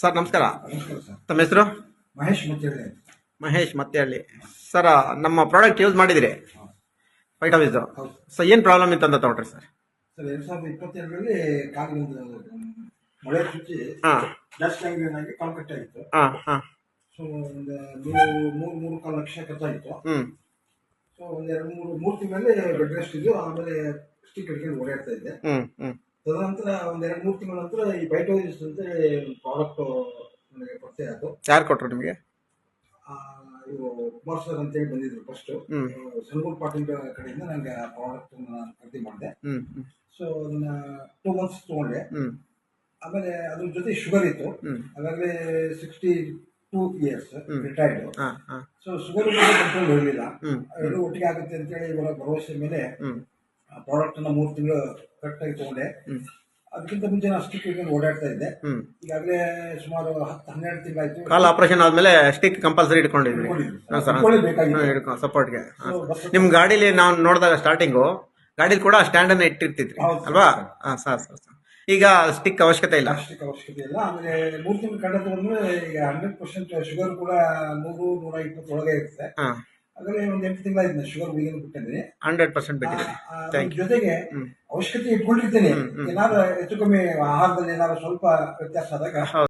Sir ನಮಸ್ಕಾರ. ನಮಸ್ಕಾರ sir. ತಮ್ಮ ಹೆಸರು? ಮಹೇಶ್ ಮುತ್ತೇಳಿ. ಮಹೇಶ್ ಮತ್ತೇಹಳ್ಳಿ. ಸರ್ ನಮ್ಮ ಪ್ರಾಡಕ್ಟ್ ಯೂಸ್ ಮಾಡಿದಿರಿ ವೈಟಮಿಸ್. ಹೌದು ಸರ್ ಏನು ಪ್ರಾಬ್ಲಮ್ ಇತ್ತು ಅಂತ ತಗೊಂಡ್ರಿ ಸರ್? ಸರ್ 2022ರಲ್ಲಿ ಕಾಲಿಗೊಂದು ಮಳೆ ಚುಚ್ಚಿ ಹಾಂ ಡಸ್ಟ್ ಗ್ಯಾಂಗ್ರೀನ್ ಆಗಿ ಕಾಲು ಕಟ್ಟಾಗಿತ್ತು. ಹಾಂ ಹಾಂ ಸೊ ಒಂದು ಮೂರು ಕಾಲು ಲಕ್ಷ ಖರ್ಚಾಗಿತ್ತು. ಹ್ಞೂ ಸೊ ಒಂದು ಮೂರು ತಿಂಗಳಲ್ಲಿ ಬೆಡ್ ರೆಸ್ಟ್ ಇದ್ದು, ಆಮೇಲೆ ಸ್ಟಿಕ್ ಹಿಡ್ಕೊಂಡು ಓಡಾಡ್ತಾ ಇದ್ದೆ. ಹ್ಞೂ ಹ್ಞೂ ತದನಂತರ ಒಂದು 2-3 ತಿಂಗಳ ನಂತರ ಈ ಬೈಟೋಸಿಸ್ ಅಂತ ಪ್ರಾಡಕ್ಟ್ ನನಗೆ ಪರಿಚಯ ಆಯಿತು. ಯಾರು ಕೊಟ್ಟರು ನಿಮಗೆ? ಇವರು ಕುಮಾರ್ ಸರ್ ಅಂತೇಳಿ ಬಂದಿದ್ರು ಫಸ್ಟ್. ಹ್ಞೂ ಸನ್ಗೂರ್ ಪಾಟೀಲ್ ಕಡೆಯಿಂದ ನನಗೆ ಆ ಪ್ರಾಡಕ್ಟ್ ನಾನು ಖರೀದಿ ಮಾಡಿದೆ. ಹ್ಞೂ ಹ್ಞೂ ಸೊ ಅದನ್ನ 2 months ತಗೊಂಡೆ. ಹ್ಞೂ ಆಮೇಲೆ ಅದ್ರ ಜೊತೆ ಶುಗರ್ ಇತ್ತು. ಹ್ಞೂ ಹಾಗಾದ್ರೆ 62 years ರಿಟೈರ್ಡ್. ಹಾಂ ಹಾಂ ಸೊ ಶುಗರ್ ಕಂಟ್ರೋಲ್ ಇರಲಿಲ್ಲ. ಹ್ಞೂ ಎರಡು ಒಟ್ಟಿಗೆ ಆಗುತ್ತೆ ಅಂತೇಳಿ ಇವರ ಭರವಸೆ ಮೇಲೆ ಹ್ಞೂ ಪ್ರಾಡಕ್ಟ್ ಅನ್ನ 3 ತಿಂಗಳು ಕರೆಕ್ಟಾಗಿ ತಗೊಂಡೆ. ಹ್ಞೂ ಅದಕ್ಕಿಂತ ಮುಂಚೆ ನಾನು ಸ್ಟಿಕ್ ಹಿಡ್ಕೊಂಡು ಓಡಾಡ್ತಾ ಇದ್ದೆ. ಹ್ಞೂ ಈಗಾಗಲೇ ಸುಮಾರು 10-12 ತಿಂಗಳಾಯ್ತು. ಕಾಲು ಆಪರೇಷನ್ ಆದಮೇಲೆ ಸ್ಟಿಕ್ ಕಂಪಲ್ಸರಿ ಇಟ್ಕೊಂಡಿದ್ವಿ. ಹಾಂ ಸರ್, ಬೇಕಾಗಿತ್ತು. ಹಿಡ್ಕೊಂಡು ಸಪೋರ್ಟ್ಗೆ. So, ಬಸ್ ನಿಮ್ಮ ಗಾಡೀಲಿ ನಾವು ನೋಡಿದಾಗ ಸ್ಟಾರ್ಟಿಂಗು ಗಾಡೀಲಿ ಕೂಡ ಸ್ಟ್ಯಾಂಡನ್ನು ಇಟ್ಟಿರ್ತಿದ್ರಿ ಹೌದು ಸರ್. ಅಲ್ವಾ? ಹಾಂ ಸರ್ ಸರ್ ಸರ್. ಈಗ ಸ್ಟಿಕ್ ಅವಶ್ಯಕತೆ ಇಲ್ಲ. ಸ್ಟಿಕ್ ಅವಶ್ಯಕತೆ ಇಲ್ಲ. ಆಮೇಲೆ 3 ತಿಂಗಳು ಕಂಡ ತಗೊಂಡ್ರೆ ಈಗ 100% ಶುಗರ್ ಕೂಡ 100-120 ಒಳಗೆ ಇರುತ್ತೆ. ಹಾಂ ಹಾಗಾದ್ರೆ ಒಂದು 8 ತಿಂಗಳಾಯ್ತು ಶುಗರ್ ಬಿಗಿನ್ ಬಿಟ್ಟಿದ್ದೀನಿ. 100% ಬಿಟ್ಟಿದ್ದೀರಿ. Thank you. ಜೊತೆಗೆ ಅವಶ್ಯಕತೆ ಇಟ್ಕೊಂಡಿರ್ತೇನೆ. ಏನಾದ್ರು ಹೆಚ್ಚು ಕಮ್ಮಿ ಆಹಾರದಲ್ಲಿ ಏನಾದ್ರು ಸ್ವಲ್ಪ ವ್ಯತ್ಯಾಸ ಆದಾಗ